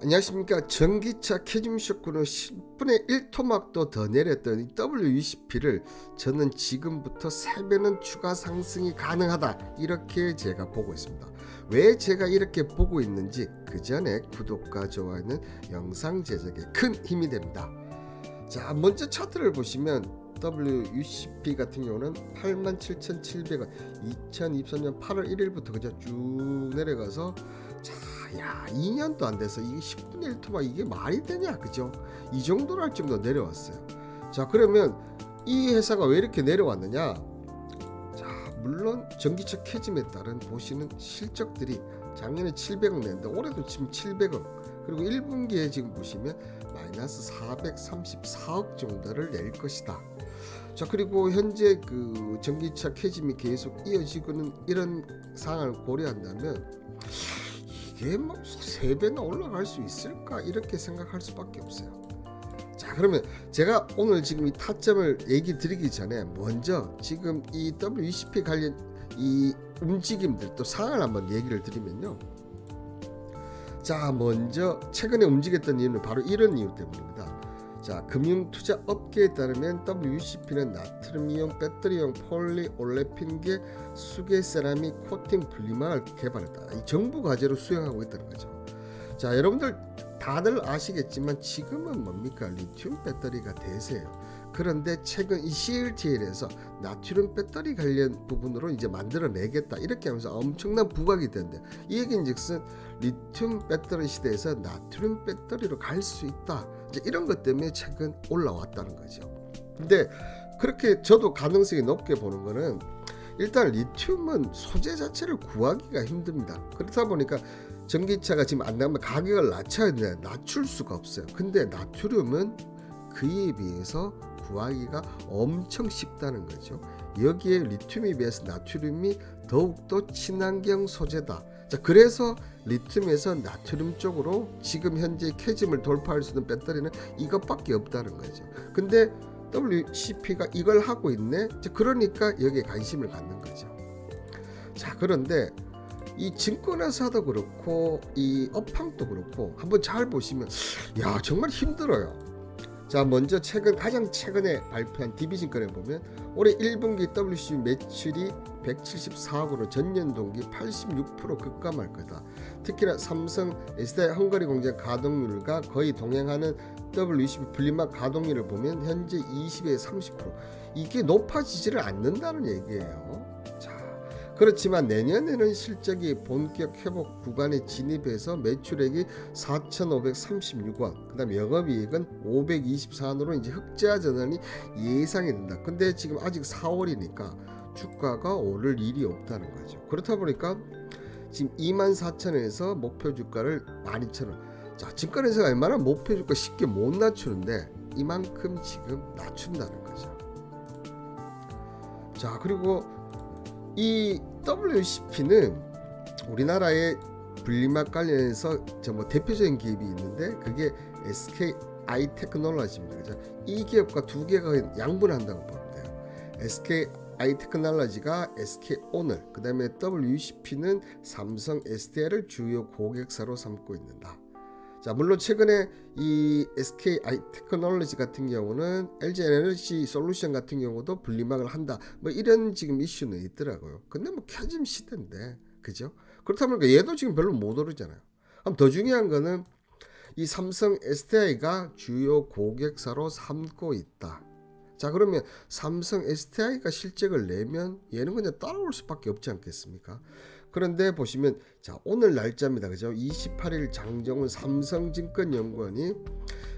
안녕하십니까. 전기차 캐즘쇼크는 10분의 1토막도 더 내렸던 이 WECP를 저는 지금부터 3배는 추가 상승이 가능하다, 이렇게 제가 보고 있습니다. 왜 제가 이렇게 보고 있는지 그 전에 구독과 좋아요는 영상 제작에 큰 힘이 됩니다. 자, 먼저 차트를 보시면 WECP 같은 경우는 87,700원 2023년 8월 1일부터 그저 쭉 내려가서, 자, 야, 2년도 안 돼서 이게 10분의 1토막 이게 말이 되냐, 그죠? 이 정도로 할 정도 내려왔어요. 자, 그러면 이 회사가 왜 이렇게 내려왔느냐? 자, 물론 전기차 캐즘에 따른 보시는 실적들이 작년에 700억 냈는데 올해도 지금 700억, 그리고 1분기에 지금 보시면 마이너스 434억 정도를 낼 것이다. 자, 그리고 현재 그 전기차 캐즘이 계속 이어지고는 이런 상황을 고려한다면 이게 뭐 3배나 올라갈 수 있을까, 이렇게 생각할 수밖에 없어요. 자, 그러면 제가 오늘 지금 이 타점을 얘기 드리기 전에 먼저 지금 이 WECP 관련 이 움직임들 또 상황을 한번 얘기를 드리면요. 자, 먼저 최근에 움직였던 이유는 바로 이런 이유 때문입니다. 자, 금융투자 업계에 따르면 WECP는 나트륨이온 배터리용 폴리올레핀계 수계 세라믹 코팅 분리막을 개발했다. 이 정부 과제로 수행하고 있다는 거죠. 자, 여러분들 다들 아시겠지만 지금은 뭡니까? 리튬 배터리가 대세예요. 그런데 최근 이 CATL에서 나트륨 배터리 관련 부분으로 이제 만들어내겠다, 이렇게 하면서 엄청난 부각이 되는데, 이 얘기인즉슨 리튬 배터리 시대에서 나트륨 배터리로 갈 수 있다, 이제 이런 것 때문에 최근 올라왔다는 거죠. 근데 그렇게 저도 가능성이 높게 보는 거는, 일단 리튬은 소재 자체를 구하기가 힘듭니다. 그렇다 보니까 전기차가 지금 안 나오면 가격을 낮춰야 되는데 낮출 수가 없어요. 근데 나트륨은 그에 비해서 구하기가 엄청 쉽다는 거죠. 여기에 리튬에 비해서 나트륨이 더욱더 친환경 소재다. 자, 그래서 리튬에서 나트륨 쪽으로 지금 현재 캐즘을 돌파할 수 있는 배터리는 이것밖에 없다는 거죠. 근데 WECP가 이걸 하고 있네. 자, 그러니까 여기에 관심을 갖는 거죠. 자, 그런데 이 증권회사도 그렇고 이 업황도 그렇고 한번 잘 보시면, 야, 정말 힘들어요. 자, 먼저 가장 최근에 발표한 DB증권에 보면 올해 1분기 WECP 매출이 174억으로 전년 동기 86% 급감할 거다. 특히나 삼성 SDI 헝가리 공장 가동률과 거의 동행하는 WECP 분리막 가동률을 보면 현재 20에서 30%, 이게 높아지지를 않는다는 얘기예요. 그렇지만 내년에는 실적이 본격 회복 구간에 진입해서 매출액이 4,536원, 그 다음 영업이익은 524원으로 이제 흑자 전환이 예상이 된다. 근데 지금 아직 4월이니까 주가가 오를 일이 없다는 거죠. 그렇다 보니까 지금 24,000원에서 목표 주가를 12,000원. 자, 증권회사가 얼마나 목표 주가 쉽게 못 낮추는데 이만큼 지금 낮춘다는 거죠. 자, 그리고 이 WECP는 우리나라의 분리막 관련해서 대표적인 기업이 있는데 그게 SKI 테크놀로지입니다. 그죠? 이 기업과 두 개가 양분한다고 보면 돼요. SKI 테크놀로지가 SK온을, 그 다음에 WECP는 삼성 SDI를 주요 고객사로 삼고 있는다. 자, 물론 최근에 이 SKI 테크놀로지 같은 경우는 LG 에너지 솔루션 같은 경우도 분리막을 한다, 뭐 이런 지금 이슈는 있더라고요. 근데 뭐 캐즘 시대인데, 그죠? 그렇다 보니까 얘도 지금 별로 못 오르잖아요. 그럼 더 중요한 거는 이 삼성 SDI가 주요 고객사로 삼고 있다. 자, 그러면 삼성 SDI가 실적을 내면 얘는 그냥 따라올 수밖에 없지 않겠습니까? 그런데 보시면, 자, 오늘 날짜입니다. 그죠? 28일 장정훈 삼성증권연구원이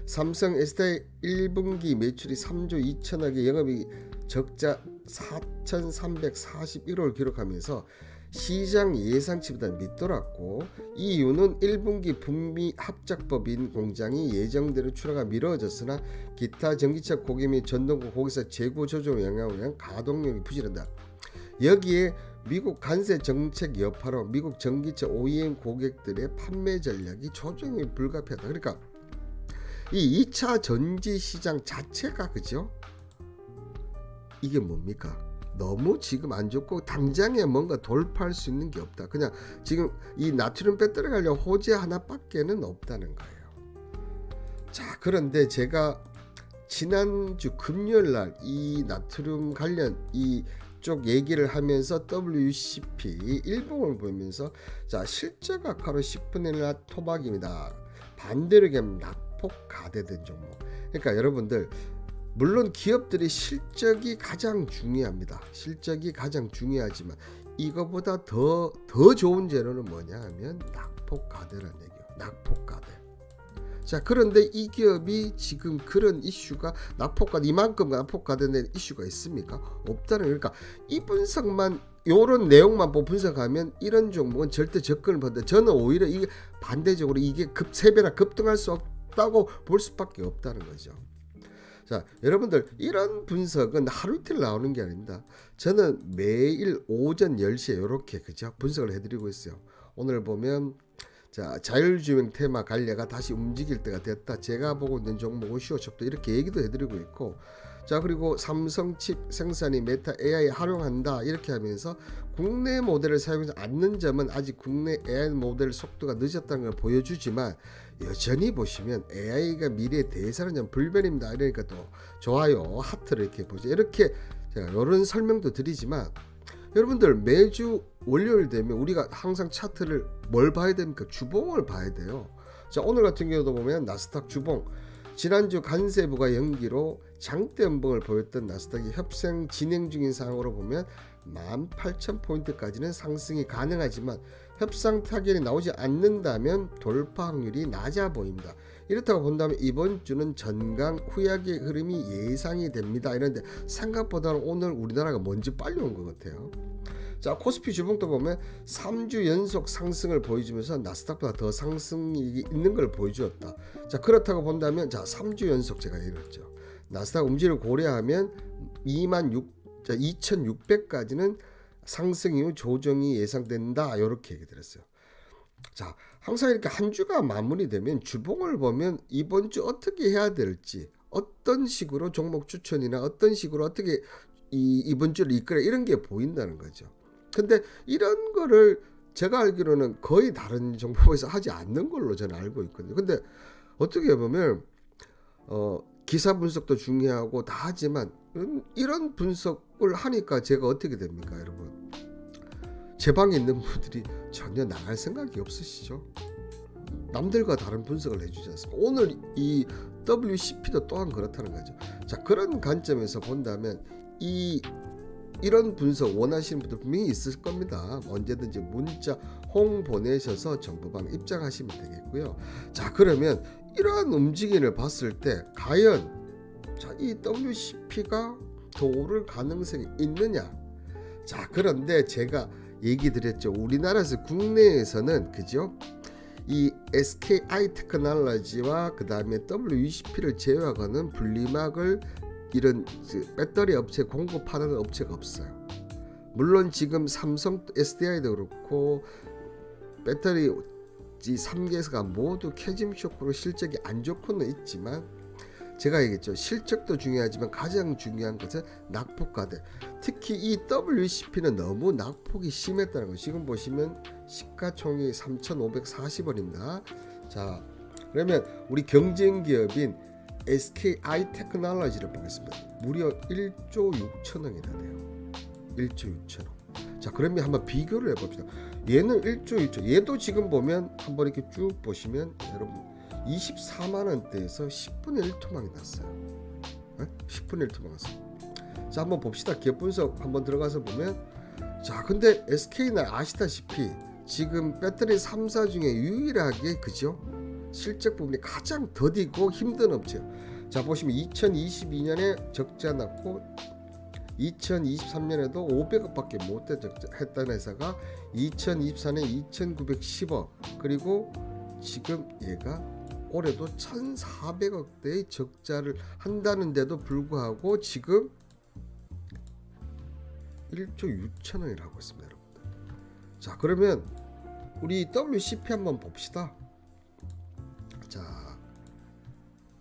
삼성 SDI 1분기 매출이 3조 2천억의 영업이 적자 4,341억을 기록하면서 시장 예상치보다 밑돌았고, 이 이유는 1분기 북미 합작법인 공장이 예정대로 출하가 미뤄졌으나 기타 전기차 고객 및 전동국 고객사 재고 조정 영향으로 인한 가동력이 부실하다. 여기에 미국 관세 정책 여파로 미국 전기차 OEM 고객들의 판매 전략이 조정이 불가피하다. 그러니까 이 2차 전지 시장 자체가, 그죠? 이게 뭡니까? 너무 지금 안 좋고 당장에 뭔가 돌파할 수 있는 게 없다. 그냥 지금 이 나트륨 배터리 관련 호재 하나밖에는 없다는 거예요. 자, 그런데 제가 지난주 금요일 날 이 나트륨 관련 이쪽 얘기를 하면서 WCP 일봉을 보면서 자, 실적 악화로 10분의 1 토박입니다. 반대로 얘기하면 낙폭 가대된 종목. 그러니까 여러분들, 물론 기업들이 실적이 가장 중요합니다. 실적이 가장 중요하지만 이거보다 더 좋은 재료는 뭐냐 하면 낙폭 가대라는 얘기예요. 낙폭 가대. 자, 그런데 이 기업이 지금 그런 이슈가 낙폭가대, 이만큼 낙폭가대는 이슈가 있습니까? 없다는. 그러니까 이 분석만, 요런 내용만 보고 분석하면 이런 종목은 절대 접근을 못한다. 저는 오히려 이게 반대적으로 이게 3배나 급등할 수 없다고 볼 수밖에 없다는 거죠. 자, 여러분들, 이런 분석은 하루 이틀 나오는 게 아닙니다. 저는 매일 오전 10시에 이렇게 그죠? 분석을 해드리고 있어요. 오늘 보면 자, 자율주행 테마 관리가 다시 움직일 때가 됐다. 제가 보고 있는 종목은 슈어숍도 이렇게 얘기도 해드리고 있고, 자, 그리고 삼성칩 생산이 메타 AI 활용한다 이렇게 하면서 국내 모델을 사용하지 않는 점은 아직 국내 AI 모델 속도가 늦었다는 걸 보여주지만, 여전히 보시면 AI가 미래의 대세라는 점 불변입니다. 이러니까 또 좋아요, 하트를 이렇게 보죠. 이렇게 제가 이런 설명도 드리지만, 여러분들 매주 월요일 되면 우리가 항상 차트를 뭘 봐야 됩니까? 주봉을 봐야 돼요. 자, 오늘 같은 경우도 보면 나스닥 주봉, 지난주 간세부가 연기로 장대 연봉을 보였던 나스닥이 협상 진행 중인 상황으로 보면 18,000포인트까지는 상승이 가능하지만 협상 타결이 나오지 않는다면 돌파 확률이 낮아 보입니다. 이렇다고 본다면 이번 주는 전강 후약의 흐름이 예상이 됩니다. 이런데 생각보다는 오늘 우리나라가 먼저 빨리 온 것 같아요. 자, 코스피 주봉도 보면 3주 연속 상승을 보여주면서 나스닥보다 더 상승이 있는 걸 보여주었다. 자, 그렇다고 본다면 자, 3주 연속 제가 얘기했죠. 나스닥 움직임을 고려하면 2,600까지는 상승 이후 조정이 예상된다. 이렇게 얘기 드렸어요. 자, 항상 이렇게 한 주가 마무리되면 주봉을 보면 이번 주 어떻게 해야 될지, 어떤 식으로 종목 추천이나 어떤 식으로 어떻게 이번 주를 이끌어, 이런 게 보인다는 거죠. 근데 이런 거를 제가 알기로는 거의 다른 정보에서 하지 않는 걸로 저는 알고 있거든요. 근데 어떻게 보면 기사 분석도 중요하고 다 하지만 이런 분석을 하니까 제가 어떻게 됩니까, 여러분? 제 방에 있는 분들이 전혀 나갈 생각이 없으시죠? 남들과 다른 분석을 해주지 않습니까? 오늘 이 WCP도 또한 그렇다는 거죠. 자, 그런 관점에서 본다면 이런 분석 원하시는 분들 분명히 있을 겁니다. 언제든지 문자 홍 보내셔서 정보방 입장하시면 되겠고요. 자, 그러면 이러한 움직임을 봤을 때 과연 자, 이 WCP가 더 오를 가능성이 있느냐? 자, 그런데 제가 얘기 드렸죠. 우리나라에서 국내에서는 그죠? 이 SKI 테크놀로지와 그 다음에 WCP를 제외하고는 분리막을 이런 배터리 업체 공급하는 업체가 없어요. 물론 지금 삼성 SDI도 그렇고 배터리 3개사가 모두 캐즘 쇼크로 실적이 안 좋고는 있지만, 제가 얘기했죠. 실적도 중요하지만 가장 중요한 것은 낙폭가대. 특히 이 WCP는 너무 낙폭이 심했다는 거. 지금 보시면 시가총액이 3,540원입니다. 자, 그러면 우리 경쟁 기업인 SKI 테크놀로지를 보겠습니다. 무려 1조 6천억이나 돼요. 1조 6천억. 자, 그러면 한번 비교를 해봅시다. 얘는 1조 6천. 얘도 지금 보면 한번 이렇게 쭉 보시면 여러분 24만원대에서 10분의 1 토막이 났어요. 10분의 1 토막 났어요. 자, 한번 봅시다. 기업 분석 한번 들어가서 보면, 자, 근데 SK는 아시다시피 지금 배터리 3사 중에 유일하게 그죠? 실적 부분이 가장 더디고 힘든 업체예요. 자, 보시면 2022년에 적자 났고 2023년에도 500억밖에 못 했던 회사가 2024년에 2,910억, 그리고 지금 얘가 올해도 1,400억대의 적자를 한다는데도 불구하고 지금 1조 6천억을 하고 있습니다, 여러분들. 자, 그러면 우리 WCP 한번 봅시다. 자,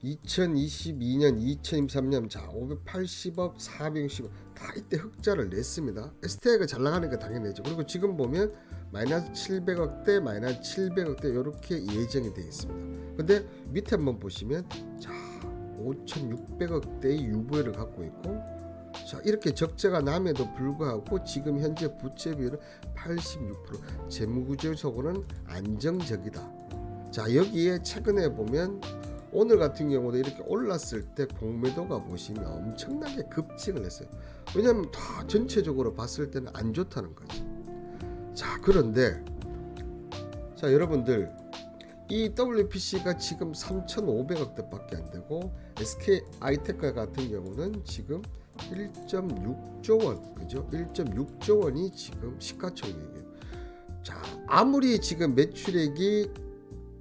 2022년 2023년 자 580억 460억 다 이때 흑자를 냈습니다. STI가 잘 나가니까 당연히죠. 그리고 지금 보면 마이너스 700억대 마이너스 700억대 이렇게 예정이 되어 있습니다. 근데 밑에 한번 보시면 자 5600억대의 유보율을 갖고 있고 자 이렇게 적자가 남에도 불구하고 지금 현재 부채 비율은 86%, 재무구조적으로는 안정적이다. 자 여기에 최근에 보면 오늘 같은 경우도 이렇게 올랐을 때 공매도가 보시면 엄청나게 급증을 했어요. 왜냐하면 다 전체적으로 봤을 때는 안 좋다는 거지. 자 그런데 자 여러분들 이 WPC가 지금 3,500억대 밖에 안 되고 SK 하이테크 같은 경우는 지금 1.6조 원 그죠? 1.6조 원이 지금 시가총액이에요. 자 아무리 지금 매출액이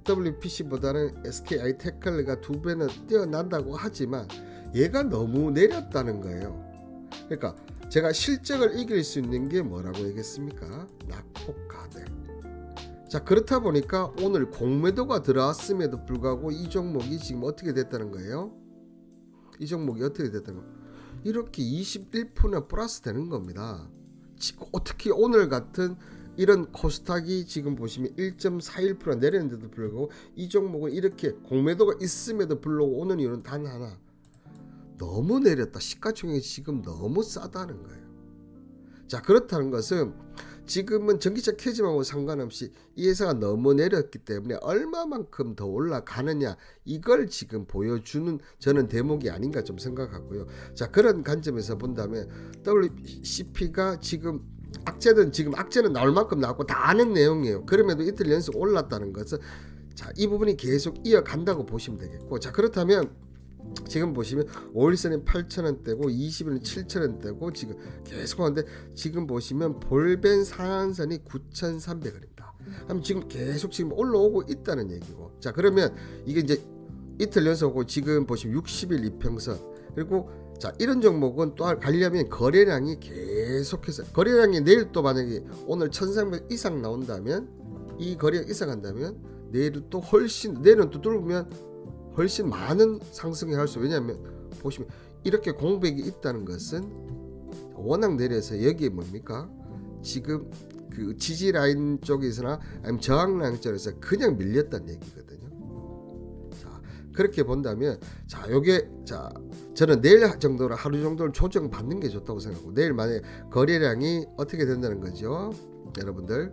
WPC보다는 SK 하이테크가 2배는 뛰어난다고 하지만 얘가 너무 내렸다는 거예요. 그러니까 제가 실적을 이길 수 있는 게 뭐라고 얘기했습니까? 낙폭과대. 자 그렇다 보니까 오늘 공매도가 들어왔음에도 불구하고 이 종목이 지금 어떻게 됐다는 거예요? 이 종목이 어떻게 됐다는 거예요? 이렇게 21%나 플러스 되는 겁니다. 지금 어떻게 오늘 같은 이런 코스닥이 지금 보시면 1.41% 내렸는데도 불구하고 이 종목은 이렇게 공매도가 있음에도 불구하고 오는 이유는 단 하나, 너무 내렸다. 시가총액이 지금 너무 싸다는 거예요. 자 그렇다는 것은 지금은 전기차 캐즘하고 상관없이 이 회사가 너무 내렸기 때문에 얼마만큼 더 올라가느냐 이걸 지금 보여주는 저는 대목이 아닌가 좀 생각하고요. 자 그런 관점에서 본다면 WCP가 지금 악재는 나올 만큼 나왔고 다 아는 내용이에요. 그럼에도 이틀 연속 올랐다는 것은 자 이 부분이 계속 이어간다고 보시면 되겠고, 자 그렇다면 지금 보시면 5일선이 8,000원대고 20일은 7,000원대고 지금 계속 하는데 지금 보시면 볼벤 상한선이 9,300원입니다. 그럼 지금 계속 지금 올라오고 있다는 얘기고, 자 그러면 이게 이제 이틀 연속으로 지금 보시면 60일 이평선, 그리고 자 이런 종목은 또 가려면 거래량이 계속해서, 거래량이 내일 또 만약에 오늘 1,300 이상 나온다면, 이 거래량 이상 한다면 내일은 또 훨씬, 내일은 또 뚫으면 훨씬 많은 상승이 할 수. 왜냐하면 보시면 이렇게 공백이 있다는 것은 워낙 내려서 여기에 뭡니까? 지금 그 지지 라인 쪽에서나 아니면 저항 라인 쪽에서 그냥 밀렸다는 얘기거든요. 자 그렇게 본다면 자 요게 자 저는 내일 정도로 하루 정도를 조정 받는 게 좋다고 생각하고, 내일 만약에 거래량이 어떻게 된다는 거죠, 여러분들?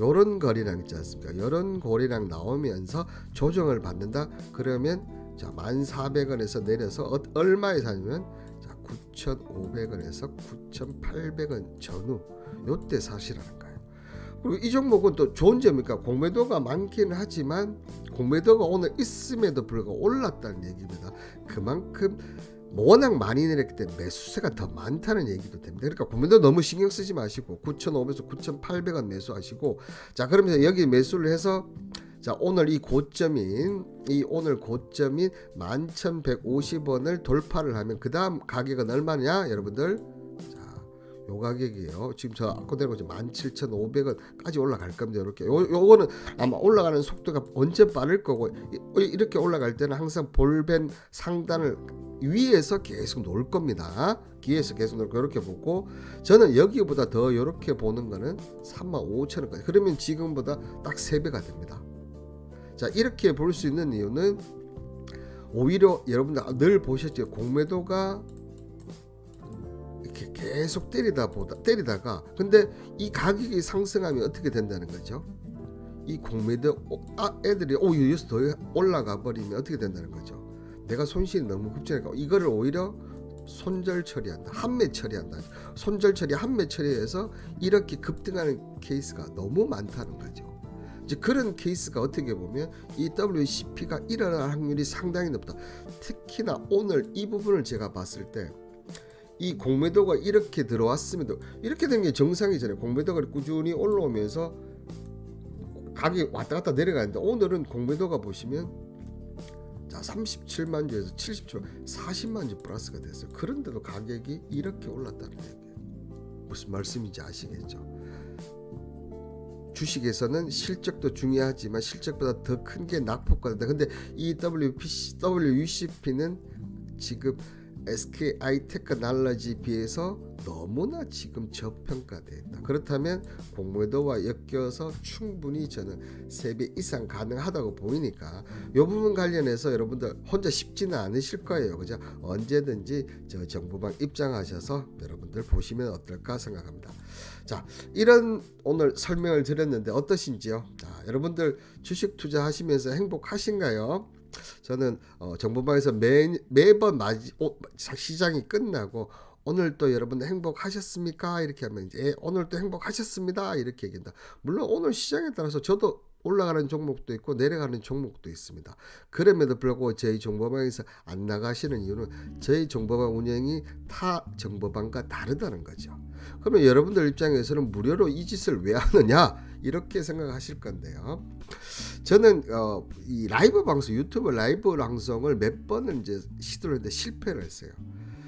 요런 거래량 있지 않습니까? 요런 거래량 나오면서 조정을 받는다. 그러면 자 1,400원에서 내려서 얼마에 사냐면 자 9,500원에서 9,800원 전후 요때 사시라는 거예요. 그리고 이 종목은 또 좋은 점이니까 공매도가 많기는 하지만 공매도가 오늘 있음에도 불구하고 올랐다는 얘기입니다. 그만큼 워낙 많이 내렸기 때문에 매수세가 더 많다는 얘기도 됩니다. 그러니까 공매도 너무 신경 쓰지 마시고 9,500에서 9,800원 매수하시고, 자 그러면서 여기 매수를 해서 자 오늘 이 고점인 11,150원을 돌파를 하면 그 다음 가격은 얼마냐 여러분들? 자 요 가격이에요. 지금 저 아까 내려가서 17,500원까지 올라갈 겁니다. 이렇게 요거는 아마 올라가는 속도가 언제 빠를 거고, 이렇게 올라갈 때는 항상 볼벤 상단을 위에서 계속 놓을 겁니다. 기에서 계속 놓을 거 이렇게 보고, 저는 여기보다 더 이렇게 보는 거는 35,000원까지. 그러면 지금보다 딱 3배가 됩니다. 자 이렇게 볼 수 있는 이유는 오히려 여러분들 늘 보셨죠. 공매도가 이렇게 계속 때리다가 근데 이 가격이 상승하면 어떻게 된다는 거죠? 이 공매도 애들이 여기서 더 올라가 버리면 어떻게 된다는 거죠? 내가 손실이 너무 급증하니까 이거를 오히려 손절 처리한다, 한매 처리한다. 손절 처리, 한매 처리해서 이렇게 급등하는 케이스가 너무 많다는 거죠. 이제 그런 케이스가 어떻게 보면 이 WCP가 일어날 확률이 상당히 높다. 특히나 오늘 이 부분을 제가 봤을 때 이 공매도가 이렇게 들어왔음에도 이렇게 된 게 정상이잖아요. 공매도가 꾸준히 올라오면서 가격이 왔다 갔다 내려가는데 오늘은 공매도가 보시면 자 37만 주에서 77만 40만 주 플러스가 됐어요. 그런데도 가격이 이렇게 올랐다는 얘기예요. 무슨 말씀인지 아시겠죠? 주식에서는 실적도 중요하지만 실적보다 더 큰 게 낙폭과다. 근데 이 WUCP는 지금 SK 하이테크놀로지에 비해서 너무나 지금 저평가되어 있다. 그렇다면 공모도와 엮여서 충분히 저는 3배 이상 가능하다고 보이니까 이 부분 관련해서 여러분들 혼자 쉽지는 않으실 거예요. 그죠? 언제든지 저 정보방 입장하셔서 여러분들 보시면 어떨까 생각합니다. 자, 이런 오늘 설명을 드렸는데 어떠신지요? 자, 여러분들 주식 투자하시면서 행복하신가요? 저는 정보방에서 매번 시장이 끝나고 오늘 또 여러분 행복하셨습니까? 이렇게 하면 이제 오늘 또 행복하셨습니다. 이렇게 얘기한다. 물론 오늘 시장에 따라서 저도 올라가는 종목도 있고 내려가는 종목도 있습니다. 그럼에도 불구하고 저희 정보방에서 안 나가시는 이유는 저희 정보방 운영이 타 정보방과 다르다는 거죠. 그러면 여러분들 입장에서는 무료로 이 짓을 왜 하느냐 이렇게 생각하실 건데요. 저는 이 라이브 방송, 유튜브 라이브 방송을 몇 번을 이제 시도를 했는데 실패를 했어요.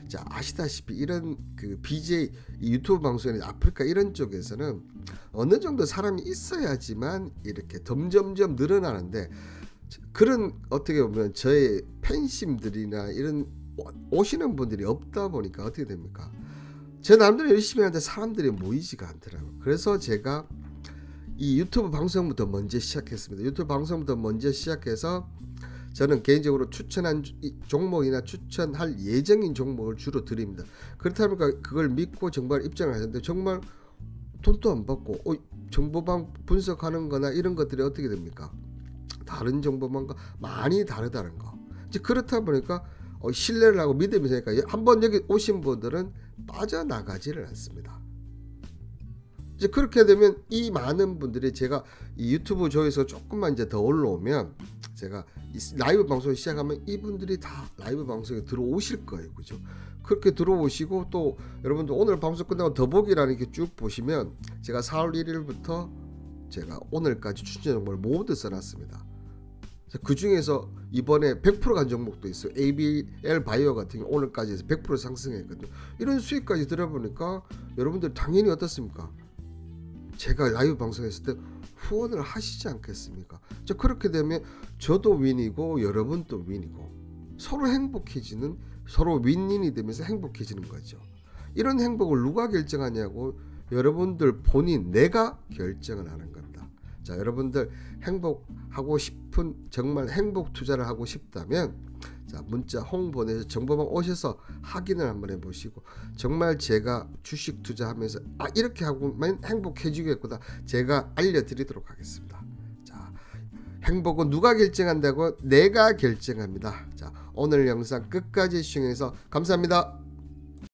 자, 아시다시피 이런 그 BJ 이 유튜브 방송이나 아프리카 이런 쪽에서는 어느 정도 사람이 있어야지만 이렇게 점점점 늘어나는데, 그런 어떻게 보면 저의 팬심들이나 이런 오시는 분들이 없다 보니까 어떻게 됩니까? 제 나름대로 열심히 하는데 사람들이 모이지가 않더라고요. 그래서 제가 이 유튜브 방송부터 먼저 시작했습니다. 유튜브 방송부터 먼저 시작해서 저는 개인적으로 추천한 종목이나 추천할 예정인 종목을 주로 드립니다. 그렇다면 그걸 믿고 정말 입장을 하셨는데 정말 돈도 안 받고 정보방 분석하는 거나 이런 것들이 어떻게 됩니까? 다른 정보방과 많이 다르다는 거. 이제 그렇다 보니까 신뢰를 하고 믿음이 되니까 한번 여기 오신 분들은 빠져나가지를 않습니다. 이제 그렇게 되면 이 많은 분들이 제가 이 유튜브 조회수가 조금만 이제 더 올라오면 제가 이 라이브 방송을 시작하면 이분들이 다 라이브 방송에 들어오실 거예요. 그죠? 그렇게 들어오시고 또 여러분들 오늘 방송 끝나고 더보기라는 게 쭉 보시면 제가 4월 1일부터 제가 오늘까지 추천 정보를 모두 써놨습니다. 그 중에서 이번에 100% 간 종목도 있어요. ABL 바이오 같은 경우 오늘까지 해서 100% 상승했거든요. 이런 수익까지 들어보니까 여러분들 당연히 어떻습니까? 제가 라이브 방송했을 때 후원을 하시지 않겠습니까? 자, 그렇게 되면 저도 윈이고 여러분도 윈이고 서로 행복해지는, 서로 윈윈이 되면서 행복해지는 거죠. 이런 행복을 누가 결정하냐고 여러분들 본인, 내가 결정을 하는 겁니다. 자, 여러분들 행복하고 싶은, 정말 행복 투자를 하고 싶다면 자, 문자 홍 보내서 정보방 오셔서 확인을 한번 해보시고 정말 제가 주식 투자하면서 이렇게 하고만 행복해지겠구나 제가 알려드리도록 하겠습니다. 자, 행복은 누가 결정한다고? 내가 결정합니다. 자, 오늘 영상 끝까지 시청해서 감사합니다.